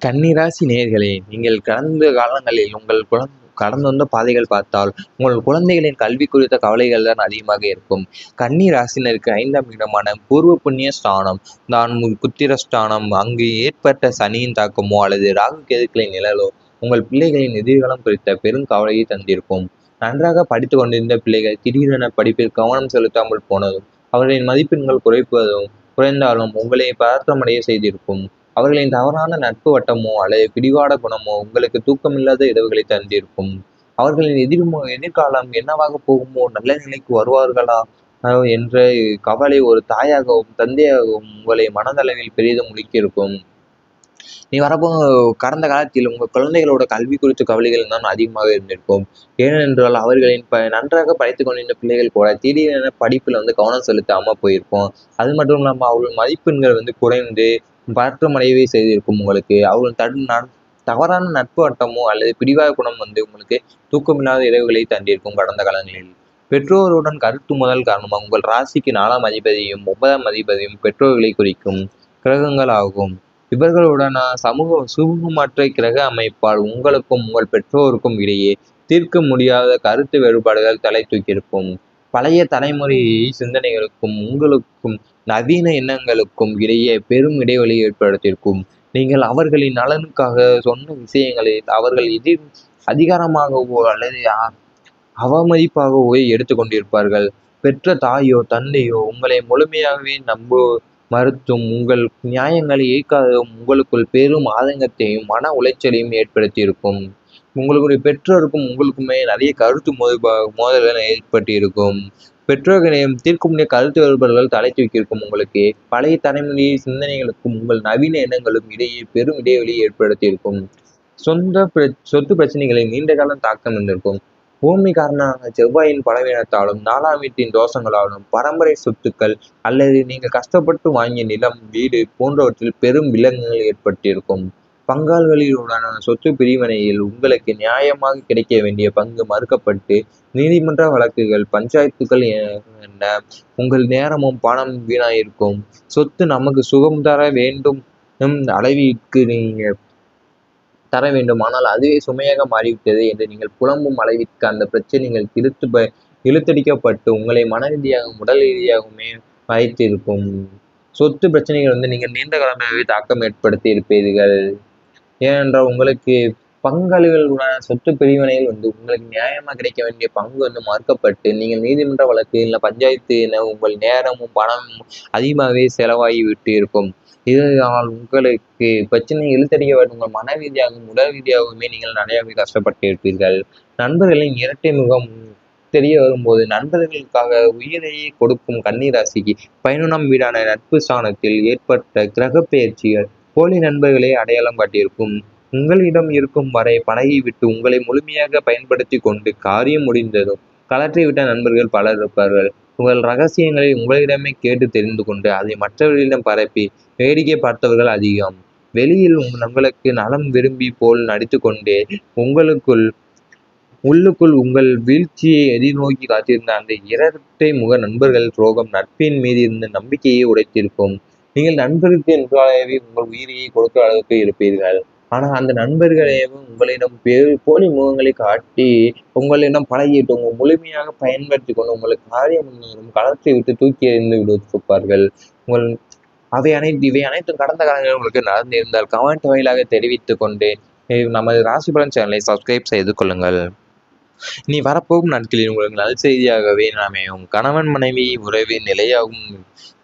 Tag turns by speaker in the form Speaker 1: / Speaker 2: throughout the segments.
Speaker 1: கன்னிராசி நேயர்களே, நீங்கள் கடந்த காலங்களில் கடந்து வந்த பாதைகள் பார்த்தால், உங்கள் குழந்தைகளின் கல்வி குறித்த கவலைகள் தான் அதிகமாக இருக்கும். கன்னி ராசினருக்கு 5ஆம் இடமான பூர்வ புண்ணிய ஸ்தானம் தான் புத்திரஸ்தானம். அங்கு ஏற்பட்ட சனியின் தாக்கமோ அல்லது ராகு கேதுக்களின் நிழலோ உங்கள் பிள்ளைகளின் எதிர்காலம் குறித்த பெரும் கவலையை தந்திருக்கும். நன்றாக படித்து கொண்டிருந்த பிள்ளைகள் திடீரென படிப்பில் கவனம் செலுத்தாமல் போனதும், அவர்களின் மதிப்பெண்கள் குறைந்தாலும் உங்களை பதற்றமடைய செய்திருக்கும். அவர்களின் தவறான நட்பு வட்டமோ அல்லது பிடிவாத குணமோ உங்களுக்கு தூக்கமில்லாத இரவுகளை தந்திருக்கும். அவர்களின் எதிர்காலம் என்னவாக போகுமோ, நல்ல நிலைக்கு வருவார்களா என்ற கவலை ஒரு தாயாகவும் தந்தையாகவும் உங்களை மனதளவில் பெரிதும் முழுக்கியிருக்கும். நீ வரப்போ கடந்த காலத்தில் உங்கள் குழந்தைகளோட கல்வி குறித்த கவலைகள் தான் அதிகமாக இருந்திருக்கும். ஏனென்றால் அவர்களின் நன்றாக படித்துக் கொண்டிருந்த பிள்ளைகள் கூட திடீரென படிப்பில் கவனம் செலுத்தாமல் போயிருக்கும். அது மட்டும் இல்லாமல் அவர்கள் மதிப்பெண்கள் குறைந்து பதற்றமடையவே செய்திருக்கும் உங்களுக்கு. அவர்கள் தவறான நட்பு வட்டமோ அல்லது பிடிவாத குணம் உங்களுக்கு தூக்கமில்லாத இரவுகளை தந்திருக்கும் கடந்த காலங்களில். பெற்றோருடன் கருத்து முதல் காரணமாக உங்கள் ராசிக்கு 4ஆம் அதிபதியும் 9ஆம் அதிபதியும் பெற்றோர்களை குறிக்கும் கிரகங்கள் ஆகும். இவர்களுடன சுமூகமற்ற கிரக அமைப்பால் உங்களுக்கும் உங்கள் பெற்றோருக்கும் இடையே தீர்க்க முடியாத கருத்து வேறுபாடுகள் தலை தூக்கியிருக்கும். பழைய தலைமுறை சிந்தனைகளுக்கும் உங்களுக்கும் நவீன எண்ணங்களுக்கும் இடையே பெரும் இடைவெளி ஏற்படுத்தியிருக்கும். நீங்கள் அவர்களின் நலனுக்காக சொன்ன விஷயங்களில் அவர்கள் அதிகாரமாகவோ அல்லது அவமதிப்பாகவோ எடுத்துக்கொண்டிருப்பார்கள். பெற்ற தாயோ தந்தையோ உங்களை முழுமையாகவே மறுத்தும் உங்கள் நியாயங்களை ஏற்காததும் உங்களுக்குள் பெரும் ஆதங்கத்தையும் மன உளைச்சலையும் ஏற்படுத்தியிருக்கும். உங்களுடைய பெற்றோருக்கும் உங்களுக்குமே நிறைய கருத்து மோதல்கள் ஏற்பட்டிருக்கும். பெற்றோர்களையும் தீர்க்க முடிய கருத்து வேறுபாடுகள் தலை தூக்கியிருக்கும் உங்களுக்கு. பழைய தலைமுறை சிந்தனைகளுக்கும் உங்கள் நவீன எண்ணங்களும் இடையே பெரும் இடைவெளியை ஏற்படுத்தியிருக்கும். சொத்து பிரச்சனைகளில் நீண்ட காலம் தாக்கம் இருந்திருக்கும். பூமி காரணமாக செவ்வாயின் பலவீனத்தாலும் 4ஆம் வீட்டின் தோஷங்களாலும் பரம்பரை சொத்துக்கள் அல்லது நீங்கள் கஷ்டப்பட்டு வாங்கிய நிலம் வீடு போன்றவற்றில் பெரும் வில்லங்கங்கள் ஏற்பட்டிருக்கும். பங்காளிகளுடனான சொத்து பிரிவினையில் உங்களுக்கு நியாயமாக கிடைக்க வேண்டிய பங்கு மறுக்கப்பட்டு நீதிமன்ற வழக்குகள் பஞ்சாயத்துக்கள் என உங்கள் நேரமும் பணம் வீணாயிருக்கும். சொத்து நமக்கு சுகம் தர வேண்டும் அளவிற்கு நீங்கள் தர வேண்டும், ஆனால் அதுவே சுமையாக மாறிவிட்டது என்று நீங்கள் புலம்பும் அளவிற்கு அந்த பிரச்சனைகள் இழுத்தடிக்கப்பட்டு உங்களை மன ரீதியாகவும் உடல் ரீதியாகவுமே வைத்திருக்கும். சொத்து பிரச்சனைகள் நீங்கள் நீண்ட காலமாகவே தாக்கம் ஏற்படுத்தி இருப்பீர்கள். ஏனென்றால் உங்களுக்கு பங்காளிகளுடன் சொத்து பிரிவினையில் உங்களுக்கு நியாயமாக கிடைக்க வேண்டிய பங்கு மறுக்கப்பட்டு நீங்கள் நீதிமன்ற வழக்கு இல்லை பஞ்சாயத்து என உங்கள் நேரமும் பணமும் அதிகமாகவே செலவாகி விட்டு இருக்கும். இதனால் உங்களுக்கு பிரச்சனை இழுத்தடிக்க உங்கள் மன ரீதியாகவும் உடல் ரீதியாகவுமே நீங்கள் நிறையாவே கஷ்டப்பட்டு இருப்பீர்கள். நண்பர்களின் இரட்டை முகம் தெரிய வரும்போது நண்பர்களுக்காக உயிரையே கொடுக்கும் கன்னிராசிக்கு 11ஆம் வீடான நட்பு ஸ்தானத்தில் ஏற்பட்ட கிரக பெயர்ச்சிகள் போலி நண்பர்களை அடையாளம் காட்டியிருக்கும். உங்களிடம் இருக்கும் வரை பழகிவிட்டு உங்களை முழுமையாக பயன்படுத்தி கொண்டு காரியம் முடிந்ததும் கலற்றிவிட்ட நண்பர்கள் பலர் இருப்பார்கள். உங்கள் ரகசியங்களை உங்களிடமே கேட்டு தெரிந்து கொண்டு அதை மற்றவர்களிடம் பரப்பி வேடிக்கை பார்த்தவர்கள் அதிகம். வெளியில் உங்களுக்கு நலம் விரும்பி போல் நடித்து கொண்டே உள்ளுக்குள் உங்கள் வீழ்ச்சியை எதிர்நோக்கி காத்திருந்த அந்த இரட்டை முக நண்பர்கள் துரோகம் நட்பின் மீது இருந்த நம்பிக்கையை உடைத்திருக்கும். நீங்கள் நண்பருக்கு என்றாலேயே உங்கள் உயிரையை கொடுக்க அளவுக்கு இருப்பீர்கள். ஆனால் அந்த நண்பர்களையும் உங்களிடம் போலி முகங்களை காட்டி உங்களிடம் பழகிட்டு உங்கள் முழுமையாக பயன்படுத்தி கொண்டு உங்களுக்கு காரியம் கலத்தை விட்டு தூக்கி எறிந்து விடுப்பார்கள். இவை அனைத்தும் கடந்த காலங்களில் உங்களுக்கு நடந்திருந்தால் கமெண்ட் வாயிலாக தெரிவித்துக் கொண்டு நமது ராசிபலன் சேனலை சப்ஸ்கிரைப் செய்து கொள்ளுங்கள். நீ வரப்போகும் நாட்களில் உங்களுக்கு நல் செய்தியாகவே அமையும். கணவன் மனைவி உறவு நிலையாகும்.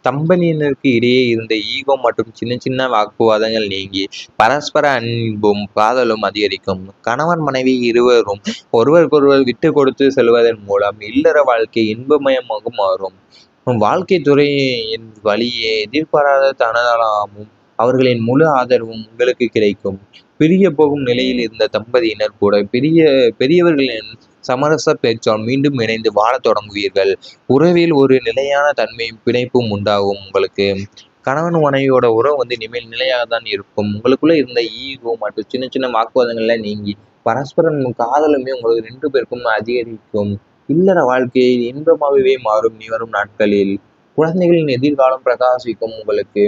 Speaker 1: தம்பதியினருக்கு இடையே இருந்த ஈகோ மற்றும் சின்ன சின்ன வாக்குவாதங்கள் நீங்கி பரஸ்பர அன்பும் காதலும் அதிகரிக்கும். கணவன் மனைவி இருவரும் ஒருவருக்கொருவர் விட்டு கொடுத்து செல்வதன் மூலம் இல்லற வாழ்க்கை இன்பமயமாக மாறும். வாழ்க்கை துறையின் வழியே எதிர்பாராத தனதாலமும் அவர்களின் முழு ஆதரவும் உங்களுக்கு கிடைக்கும். பிரிய போகும் நிலையில் இருந்த தம்பதியினர் கூட பெரியவர்களின் சமரச பேச்சால் மீண்டும் இணைந்து வாழத் தொடங்குவீர்கள். உறவில் ஒரு நிலையான தன்மையும் பிணைப்பும் உண்டாகும். உங்களுக்கு கணவன் மனைவியோட உறவு இனிமேல் நிலையாக தான் இருக்கும். உங்களுக்குள்ள இருந்த ஈகோ மற்றும் சின்ன சின்ன வாக்குவாதங்கள்ல நீங்கி பரஸ்பரம் காதலுமே உங்களுக்கு 2 பேருக்கும் அதிகரிக்கும். இல்லற வாழ்க்கையை இன்பமாகவே மாறும். நீ வரும் நாட்களில் குழந்தைகளின் எதிர்காலம் பிரகாசிக்கும் உங்களுக்கு.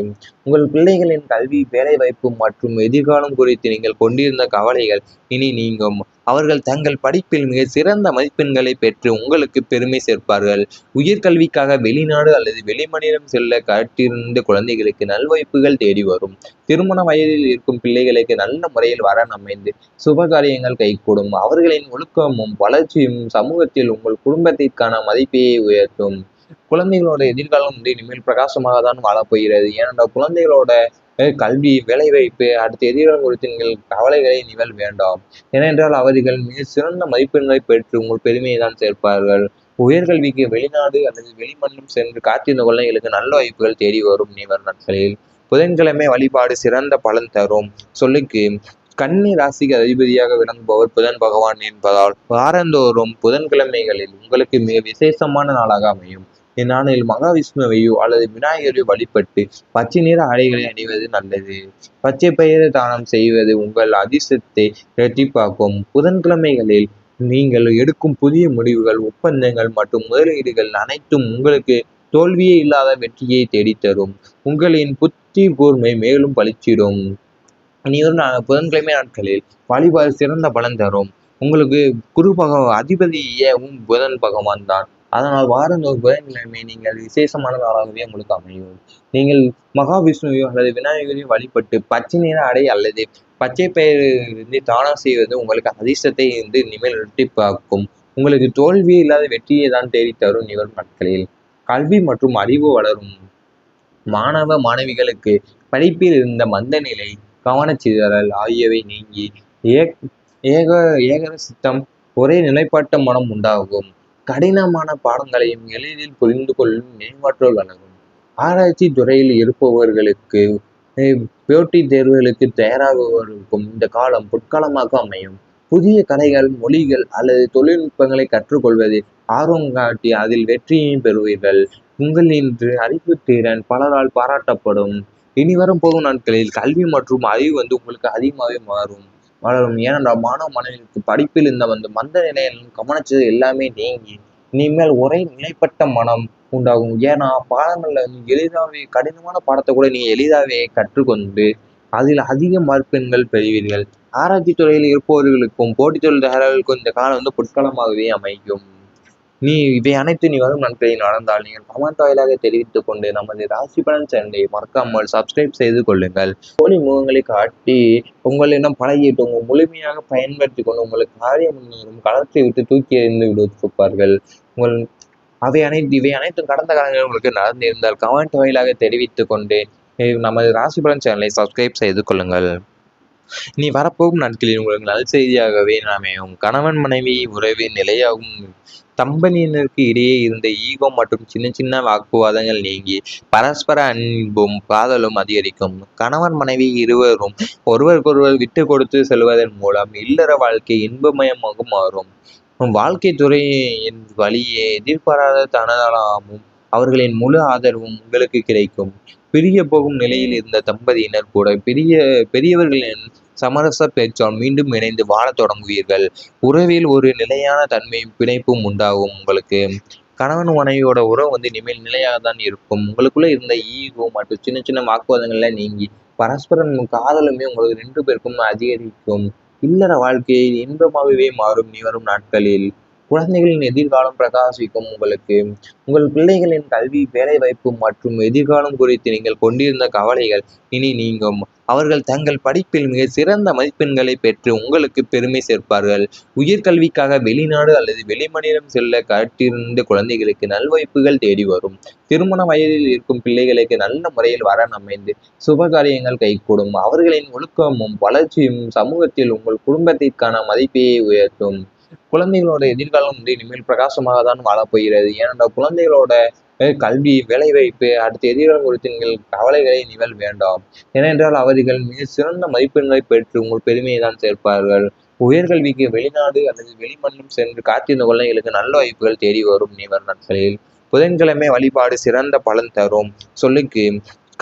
Speaker 1: உங்கள் பிள்ளைகளின் கல்வி, வேலைவாய்ப்பு மற்றும் எதிர்காலம் குறித்து நீங்கள் கொண்டிருந்த கவலைகள் இனி நீங்கும். அவர்கள் தங்கள் படிப்பில் மிக சிறந்த மதிப்பெண்களை பெற்று உங்களுக்கு பெருமை சேர்ப்பார்கள். உயர்கல்விக்காக வெளிநாடு அல்லது வெளிமாநிலம் செல்ல காத்திருந்த குழந்தைகளுக்கு நல்வாய்ப்புகள் தேடி வரும். திருமண வயதில் இருக்கும் பிள்ளைகளுக்கு நல்ல முறையில் வரன் அமைந்து சுபகாரியங்கள் கைகூடும். அவர்களின் ஒழுக்கமும் வளர்ச்சியும் சமூகத்தில் உங்கள் குடும்பத்திற்கான மதிப்பையை உயர்த்தும். குழந்தைகளோட எதிர்காலம் வந்து இனிமேல் பிரகாசமாக தான் வாழப்போகிறது. ஏனென்றால் குழந்தைகளோட கல்வி, வேலைவாய்ப்பு, அடுத்த எதிர்காலம் குறித்து நீங்கள் கவலைகளை நீங்கள் வேண்டாம். ஏனென்றால் அவர்கள் மிக சிறந்த மதிப்பெண்களை பெற்று உங்கள் பெருமையை தான் சேர்ப்பார்கள். உயர்கல்விக்கு வெளிநாடு அல்லது வெளிமாநிலம் சென்று காத்திருந்த குழந்தைகளுக்கு நல்ல வாய்ப்புகள் தேடி வரும் வரும் நாட்களில். புதன்கிழமை வழிபாடு சிறந்த பலன் தரும். சொல்லுக்கு கன்னி ராசிக்கு அதிபதியாக விளங்குபவர் புதன் பகவான் என்பதால் வாரந்தோறும் புதன்கிழமைகளில் உங்களுக்கு மிக விசேஷமான நாளாக அமையும். இந்நாளில் மகாவிஷ்ணுவையோ அல்லது விநாயகரையோ வழிபட்டு பச்சை நிற ஆடைகளை அணிவது நல்லது. பச்சை பயிறு தானம் செய்வது உங்கள் அதிர்ஷ்டத்தை இரட்டிப்பாக்கும். புதன்கிழமைகளில் நீங்கள் எடுக்கும் புதிய முடிவுகள், ஒப்பந்தங்கள் மற்றும் முதலீடுகள் அனைத்தும் உங்களுக்கு தோல்வியே இல்லாத வெற்றியை தேடித்தரும். உங்களின் புத்தி கூர்மை மேலும் பளிச்சிடும். புதன்கிழமை நாட்களில் வழிபாடு சிறந்த பலன் தரும். உங்களுக்கு குரு அதிபதியும் புதன் பகவான் தான். அதனால் வாரந்தோறும் புதன்கிழமை நீங்கள் விசேஷமான நாளாகவே உங்களுக்கு அமையும். நீங்கள் மகாவிஷ்ணுவையோ அல்லது விநாயகரையோ வழிபட்டு பச்சை நிற ஆடை அல்லது பச்சை பயிறு தானம் செய்வது உங்களுக்கு அதிர்ஷ்டத்தை இனிமேல் இரட்டிப்பாக்கும். உங்களுக்கு தோல்வியே இல்லாத வெற்றியை தான் தேடித்தரும் நிகழும் நாட்களில். கல்வி மற்றும் அறிவு வளரும். மாணவ மாணவிகளுக்கு படிப்பில் இருந்த மந்த நிலை, கவனச்சிதறல் ஆகியவை நீங்கி ஏகர சித்தம், ஒரே நிலைப்பாட்ட மனம் உண்டாகும். கடினமான பாடங்களையும் எளிதில் புரிந்து கொள்ளும் நினைவாற்றல் வழங்கும். ஆராய்ச்சி துறையில் இருப்பவர்களுக்கு, போட்டித் தேர்வுகளுக்கு தயாராகுவவர்களுக்கும் இந்த காலம் பொற்காலமாக அமையும். புதிய கலைகள், மொழிகள் அல்லது தொழில்நுட்பங்களை கற்றுக்கொள்வதில் ஆர்வம் காட்டி அதில் வெற்றியையும் பெறுவீர்கள். உங்களின் அறிவுத்திறன் பலரால் பாராட்டப்படும். இனி வரும் போகும் நாட்களில் கல்வி மற்றும் அறிவு உங்களுக்கு அதிகமாகவே வளரும். ஏனென்றால் மாணவ மாணவிகளுக்கு படிப்பில் இருந்த மந்த நிலையிலும் கவனிச்சது எல்லாமே நீங்கி இனிமேல் ஒரே நிலைப்பட்ட மனம் உண்டாகும். ஏன்னா பாடங்கள்ல எளிதாகவே கடினமான பாடத்தை கூட நீங்க எளிதாகவே கற்றுக்கொண்டு அதில் அதிக மதிப்பெண்கள் பெறுவீர்கள். ஆராய்ச்சி துறையில் இருப்பவர்களுக்கும் போட்டித் தொழில் தயாரர்களுக்கும் இந்த காலம் பொற்காலமாகவே அமையும். இவை அனைத்து நீ வரும் நாட்களில் நடந்தால் நீங்கள் கமெண்ட் வாயிலாக தெரிவித்துக் கொண்டு நமது ராசி பலன் சேனலை மறக்காமல் சப்ஸ்கிரைப் செய்து கொள்ளுங்கள். போலி முகங்களை காட்டி உங்களிடம் பழகிட்டு உங்கள் முழுமையாக பயன்படுத்தி கொண்டு உங்களுக்கு காரியம் களத்தை விட்டு தூக்கி எறிந்து விடுப்பார்கள். இவை அனைத்தும் கடந்த காலங்களில் உங்களுக்கு நடந்திருந்தால் கமெண்ட் வாயிலாக தெரிவித்துக் கொண்டு நமது ராசி பலன் சேனலை சப்ஸ்கிரைப் செய்து கொள்ளுங்கள். நீ வரப்போகும் நாட்களில் உங்களுக்கு நல் செய்தியாகவே அமையும். கணவன் மனைவி உறவு நிலையாகும். தம்பதியினருக்கு இடையே இருந்த ஈகோ மற்றும் சின்ன சின்ன வாக்குவாதங்கள் நீங்கி பரஸ்பர அன்பும் காதலும் அதிகரிக்கும். கணவன் மனைவி இருவரும் ஒருவருக்கொருவர் விட்டு கொடுத்து செல்வதன் மூலம் இல்லற வாழ்க்கை இன்பமயமாக மாறும். வாழ்க்கை துறையின் வழியே எதிர்பாராத தனதாலமும் அவர்களின் முழு ஆதரவும் உங்களுக்கு கிடைக்கும். பிரிய போகும் நிலையில் இருந்த தம்பதியினர் கூட பெரியவர்களின் சமரச பேச்சால் மீண்டும் இணைந்து வாழத் தொடங்குவீர்கள். உறவில் ஒரு நிலையான தன்மையும் பிணைப்பும் உண்டாகும். உங்களுக்கு கணவன் மனைவியோட உறவு இனிமேல் நிலையாக தான் இருக்கும். உங்களுக்குள்ள இருந்த ஈகோ மற்றும் சின்ன சின்ன வாக்குவாதங்கள்ல நீங்கி பரஸ்பரம் காதலுமே உங்களுக்கு 2 பேருக்கும் அதிகரிக்கும். இல்லற வாழ்க்கையை இன்பமாகவே மாறும் வரும் நாட்களில். குழந்தைகளின் எதிர்காலம் பிரகாசிக்கும் உங்களுக்கு. உங்கள் பிள்ளைகளின் கல்வி, வேலைவாய்ப்பு மற்றும் எதிர்காலம் குறித்து நீங்கள் கொண்டிருந்த கவலைகள் இனி நீங்கும். அவர்கள் தங்கள் படிப்பில் மிக சிறந்த மதிப்பெண்களை பெற்று உங்களுக்கு பெருமை சேர்ப்பார்கள். உயர்கல்விக்காக வெளிநாடு அல்லது வெளிமாநிலம் செல்ல காத்திருந்த குழந்தைகளுக்கு நல்வாய்ப்புகள் தேடி வரும். திருமண வயதில் இருக்கும் பிள்ளைகளுக்கு நல்ல முறையில் வரன் அமைந்து சுபகாரியங்கள் கைகூடும். அவர்களின் ஒழுக்கமும் வளர்ச்சியும் சமூகத்தில் உங்கள் குடும்பத்திற்கான மதிப்பையை உயர்த்தும். குழந்தைகளோட எதிர்காலம் இனிமேல் பிரகாசமாக தான் வாழப்போகிறது. ஏனென்றால் குழந்தைகளோட கல்வி, வேலைவாய்ப்பு, அடுத்த எதிர்காலம் குறித்து நீங்கள் கவலைகளை நீங்கள் வேண்டாம். ஏனென்றால் அவர்கள் மிக சிறந்த மதிப்பெண்களை பெற்று உங்கள் பெருமையை தான் சேர்ப்பார்கள். உயர்கல்விக்கு வெளிநாடு அல்லது வெளிமாநிலம் சென்று காத்திருந்த குழந்தைகளுக்கு நல்ல வாய்ப்புகள் தேடி வரும் வரும் நாட்களில். புதன்கிழமை வழிபாடு சிறந்த பலன் தரும். சொல்லுக்கு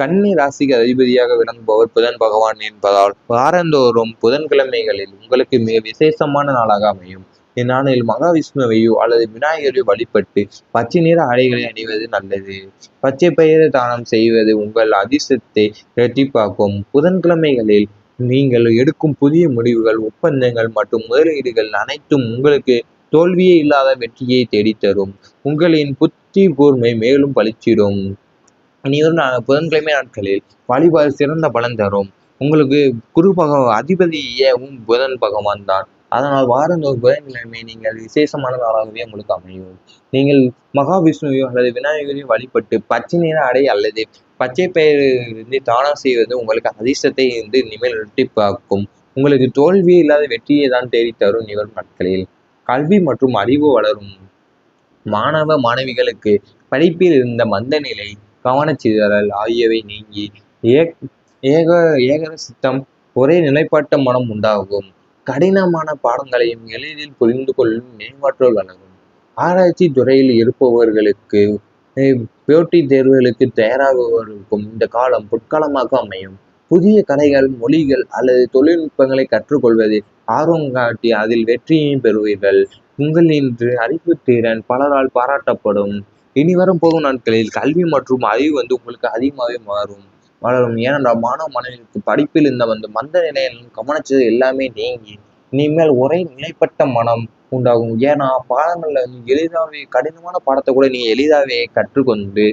Speaker 1: கன்னி ராசிக்கு அதிபதியாக விளங்குபவர் புதன் பகவான் என்பதால் வாரந்தோறும் புதன்கிழமைகளில் உங்களுக்கு மிக விசேஷமான நாளாக அமையும். இந்நாளில் மகாவிஷ்ணுவையோ அல்லது விநாயகரையோ வழிபட்டு பச்சை நிற ஆடைகளை அணிவது நல்லது. பச்சை பயிறு தானம் செய்வது உங்கள் அதிர்ஷ்டத்தை இரட்டிப்பாக்கும். புதன்கிழமைகளில் நீங்கள் எடுக்கும் புதிய முடிவுகள், ஒப்பந்தங்கள் மற்றும் முதலீடுகள் அனைத்தும் உங்களுக்கு தோல்வியே இல்லாத வெற்றியை தேடித்தரும். உங்களின் புத்தி கூர்மை மேலும் பளிச்சிடும். இனிவரும் புதன்கிழமை நாட்களில் வழிபாடு சிறந்த பலன் தரும். உங்களுக்கு அதிபதியும் புதன் பகவான் தான். அதனால் வாரந்தோறும் புதன்கிழமை நீங்கள் விசேஷமான நாளாகவே உங்களுக்கு அமையும். நீங்கள் மகாவிஷ்ணுவையோ அல்லது விநாயகரையோ வழிபட்டு பச்சை நிற ஆடை அல்லது பச்சை பயிரிலிருந்து தானம் செய்வது உங்களுக்கு அதிர்ஷ்டத்தை இனிமேல் இரட்டிப்பாக்கும். உங்களுக்கு தோல்வியே இல்லாத வெற்றியை தான் தேடித்தரும். இவரும் நாட்களில் கல்வி மற்றும் அறிவு வளரும். மாணவ மாணவிகளுக்கு படிப்பில் இருந்த மந்த நிலை, கவனச்சிதறல் ஆகியவை நீங்கி ஏகர சித்தம், ஒரே நிலைப்பாட்ட மனம் உண்டாகும். கடினமான பாடங்களையும் எளிதில் புரிந்து கொள்ளும் மேம்பாற்றோர் வளரும். ஆராய்ச்சி துறையில் இருப்பவர்களுக்கு போட்டித் தேர்வுகளுக்கு தயாராகுவவர்களுக்கும் இந்த காலம் பொற்காலமாக அமையும். புதிய கலைகள், மொழிகள் அல்லது தொழில்நுட்பங்களை கற்றுக்கொள்வதில் ஆர்வம் காட்டி அதில் வெற்றியையும் பெறுவீர்கள். உங்களின் அறிவுத்திறன் பலரால் பாராட்டப்படும். இனி வரும் போகும் நாட்களில் கல்வி மற்றும் அறிவு உங்களுக்கு அதிகமாகவே வளரும். ஏனென்றால் மாணவ மாணவிகளுக்கு படிப்பில் இந்த மந்த நிலையிலும் கவனிச்சது எல்லாமே நீங்கி இனிமேல் ஒரே நிலைப்பட்ட மனம் உண்டாகும். ஏன்னா பாடங்கள்ல எளிதாகவே கடினமான பாடத்தை கூட நீங்க எளிதாகவே கற்றுக்கொண்டு